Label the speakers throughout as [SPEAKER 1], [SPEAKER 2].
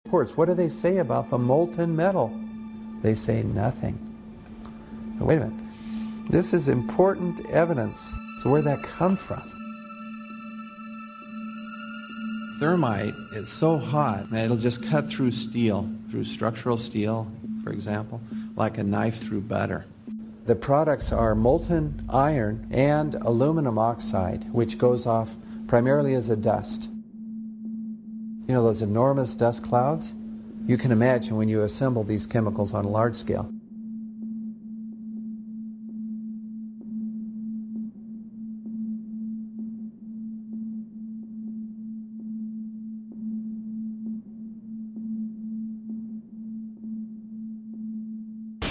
[SPEAKER 1] Reports. What do they say about the molten metal? They say nothing. But wait a minute. This is important evidence. So where'd that come from? Thermite is so hot that it'll just cut through steel, through structural steel, for example, like a knife through butter. The products are molten iron and aluminum oxide, which goes off primarily as a dust. You know those enormous dust clouds? You can imagine when you assemble these chemicals on a large scale.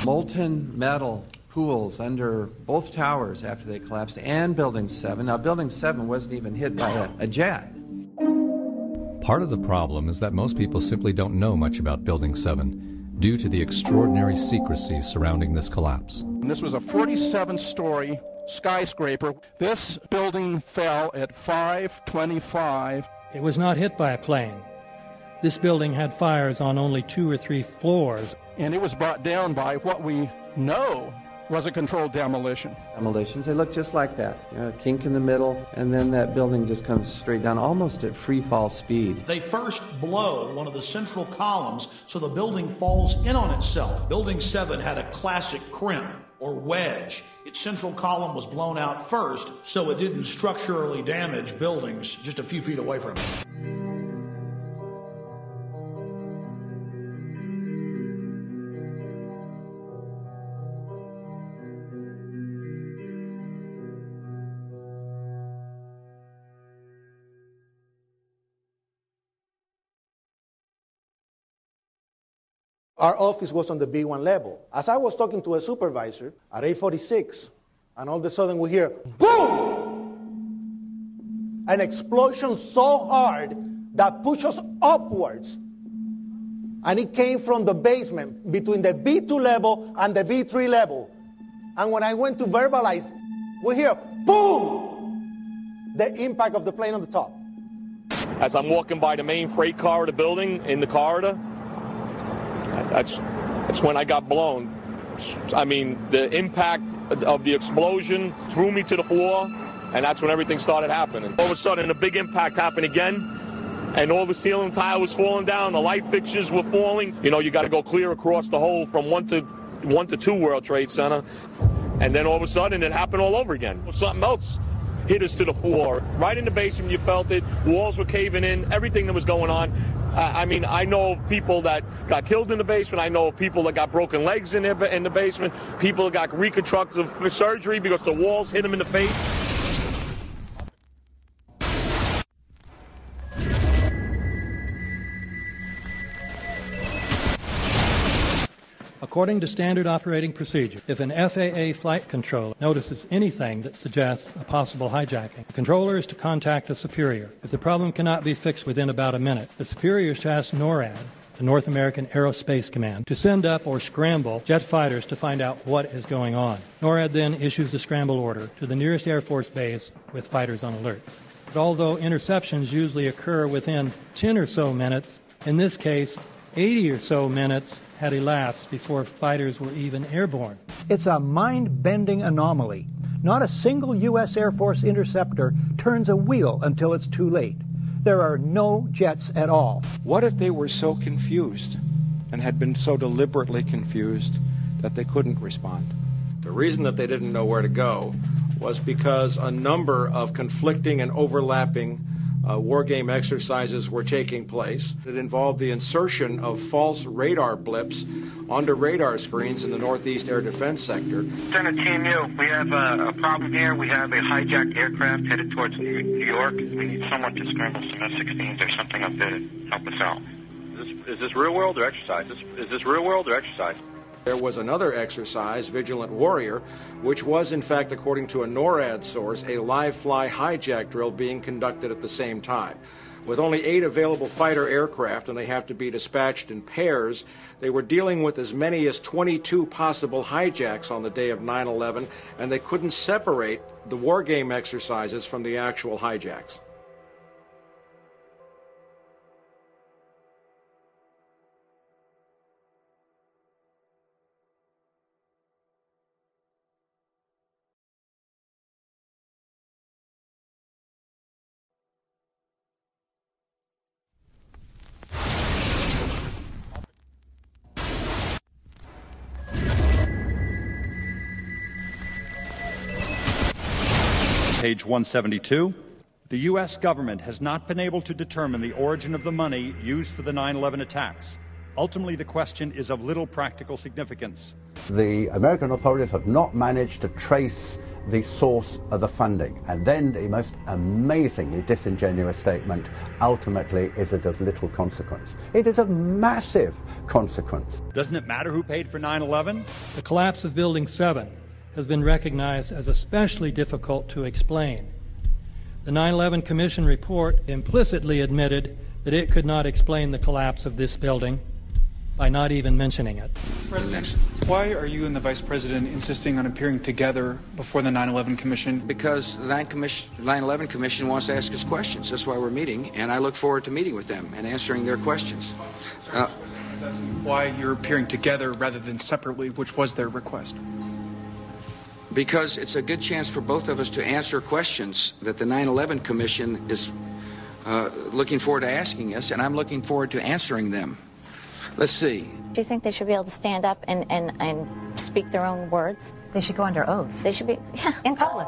[SPEAKER 1] Molten metal pools under both towers after they collapsed, and Building 7. Now, Building 7 wasn't even hit by a jet.
[SPEAKER 2] Part of the problem is that most people simply don't know much about Building 7 due to the extraordinary secrecy surrounding this collapse.
[SPEAKER 3] And this was a 47-story skyscraper. This building fell at 5:25.
[SPEAKER 4] It was not hit by a plane. This building had fires on only 2 or 3 floors.
[SPEAKER 3] And it was brought down by what we know was a controlled demolition.
[SPEAKER 1] Demolitions, they look just like that. You know, a kink in the middle, and then that building just comes straight down, almost at free fall speed.
[SPEAKER 5] They first blow one of the central columns so the building falls in on itself. Building 7 had a classic crimp or wedge. Its central column was blown out first, so it didn't structurally damage buildings just a few feet away from it.
[SPEAKER 6] Our office was on the B1 level. As I was talking to a supervisor at 8:46, and all of a sudden we hear, boom! An explosion so hard that pushed us upwards. And it came from the basement between the B2 level and the B3 level. And when I went to verbalize, we hear, boom! The impact of the plane on the top.
[SPEAKER 7] As I'm walking by the main freight corridor building in the corridor, that's when I got blown. I mean, the impact of the explosion threw me to the floor, and that's when everything started happening. All of a sudden, a big impact happened again, and all the ceiling tile was falling down, the light fixtures were falling. You know, you got to go clear across the whole from 1 to 2 World Trade Center, and then all of a sudden, it happened all over again. Something else hit us to the floor. Right in the basement, you felt it. Walls were caving in, everything that was going on. I mean, I know of people that got killed in the basement. I know of people that got broken legs in the basement. People that got reconstructive surgery because the walls hit them in the face.
[SPEAKER 4] According to standard operating procedure, if an FAA flight controller notices anything that suggests a possible hijacking, the controller is to contact a superior. If the problem cannot be fixed within about a minute, the superior is to ask NORAD, the North American Aerospace Command, to send up or scramble jet fighters to find out what is going on. NORAD then issues a scramble order to the nearest Air Force base with fighters on alert. But although interceptions usually occur within 10 or so minutes, in this case, 80 or so minutes had elapsed before fighters were even airborne.
[SPEAKER 8] It's a mind-bending anomaly. Not a single U.S. Air Force interceptor turns a wheel until it's too late. There are no jets at all.
[SPEAKER 9] What if they were so confused and had been so deliberately confused that they couldn't respond?
[SPEAKER 10] The reason that they didn't know where to go was because a number of conflicting and overlapping war game exercises were taking place. It involved the insertion of false radar blips onto radar screens in the Northeast Air Defense Sector.
[SPEAKER 11] Center Team U, we have a problem here. We have a hijacked aircraft headed towards New York. We need someone to scramble some F-16s or something up there to help us out.
[SPEAKER 12] Is this real world or exercise? Is this real world or exercise?
[SPEAKER 10] There was another exercise, Vigilant Warrior, which was, in fact, according to a NORAD source, a live-fly hijack drill being conducted at the same time. With only 8 available fighter aircraft, and they have to be dispatched in pairs, they were dealing with as many as 22 possible hijacks on the day of 9/11, and they couldn't separate the war game exercises from the actual hijacks.
[SPEAKER 13] page 172. The U.S. government has not been able to determine the origin of the money used for the 9/11 attacks. Ultimately, the question is of little practical significance.
[SPEAKER 14] The American authorities have not managed to trace the source of the funding. And then the most amazingly disingenuous statement ultimately is it of little consequence. It is of massive consequence.
[SPEAKER 13] Doesn't it matter who paid for 9/11?
[SPEAKER 4] The collapse of Building 7 has been recognized as especially difficult to explain. The 9/11 Commission report implicitly admitted that it could not explain the collapse of this building by not even mentioning it.
[SPEAKER 15] President, why are you and the Vice President insisting on appearing together before the 9/11 Commission?
[SPEAKER 16] Because the 9/11 Commission wants to ask us questions. That's why we're meeting, and I look forward to meeting with them and answering their questions.
[SPEAKER 15] Why you're appearing together rather than separately, which was their request?
[SPEAKER 16] Because it's a good chance for both of us to answer questions that the 9/11 Commission is looking forward to asking us, and I'm looking forward to answering them. Let's see.
[SPEAKER 17] Do you think they should be able to stand up and speak their own words?
[SPEAKER 18] They should go under oath.
[SPEAKER 17] They should be, yeah,
[SPEAKER 18] in public.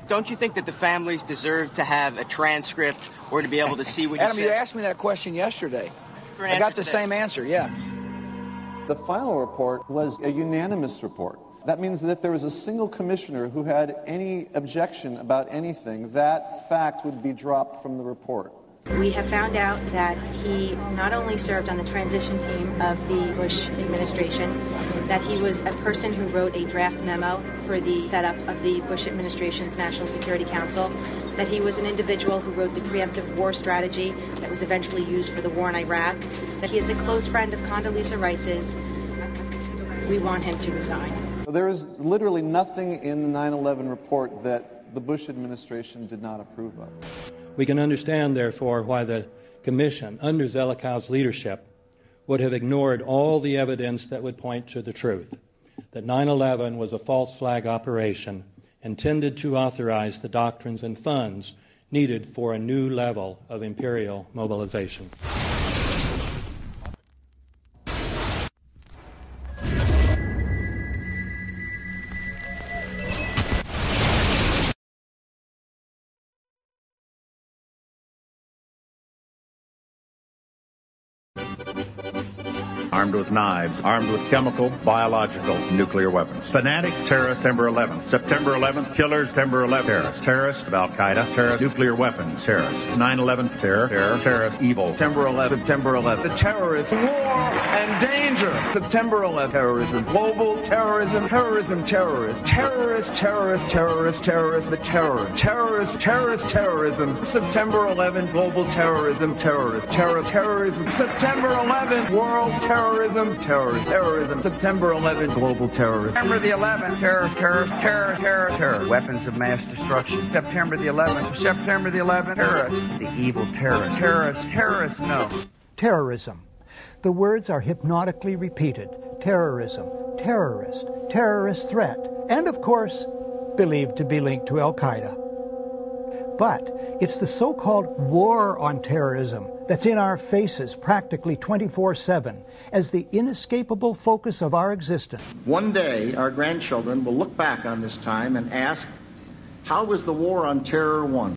[SPEAKER 19] Don't you think that the families deserve to have a transcript or to be able to see what you
[SPEAKER 16] Adam,
[SPEAKER 19] said?
[SPEAKER 16] you asked me that question yesterday. I got the same answer, yeah.
[SPEAKER 20] The final report was a unanimous report. That means that if there was a single commissioner who had any objection about anything, that fact would be dropped from the report.
[SPEAKER 21] We have found out that he not only served on the transition team of the Bush administration, that he was a person who wrote a draft memo for the setup of the Bush administration's National Security Council, that he was an individual who wrote the preemptive war strategy that was eventually used for the war in Iraq, that he is a close friend of Condoleezza Rice's. We want him to resign.
[SPEAKER 20] There is literally nothing in the 9/11 report that the Bush administration did not approve of.
[SPEAKER 4] We can understand, therefore, why the Commission, under Zelikow's leadership, would have ignored all the evidence that would point to the truth, that 9/11 was a false flag operation intended to authorize the doctrines and funds needed for a new level of imperial mobilization.
[SPEAKER 22] Armed with knives, armed with chemical, biological, nuclear weapons. Fanatics, terrorists, September 11th. September 11th, killers, September 11th, terrorists. Terrorists of Al-Qaeda, terrorists, nuclear weapons, terrorists. 9/11, terror, terrorists, evil. September 11th, September 11th.
[SPEAKER 23] The terrorists, war and danger. September 11th, terrorism, global terrorism, terrorism, terrorists. Terrorists, terrorists, terrorists, terrorists, the terror. Terrorists, terrorist, terrorism. September 11th, global terrorism, terrorists. Terrorism. September 11th, world terrorism, terrorism. September 11th, global terrorism.
[SPEAKER 16] September the 11th, terror. Weapons of mass destruction. September the 11th, terrorists. The evil terrorists, no.
[SPEAKER 8] Terrorism. The words are hypnotically repeated. Terrorism, terrorist, terrorist threat, and of course, believed to be linked to Al-Qaeda. But it's the so-called war on terrorism that's in our faces practically 24/7 as the inescapable focus of our existence.
[SPEAKER 24] One day, our grandchildren will look back on this time and ask, how was the war on terror won?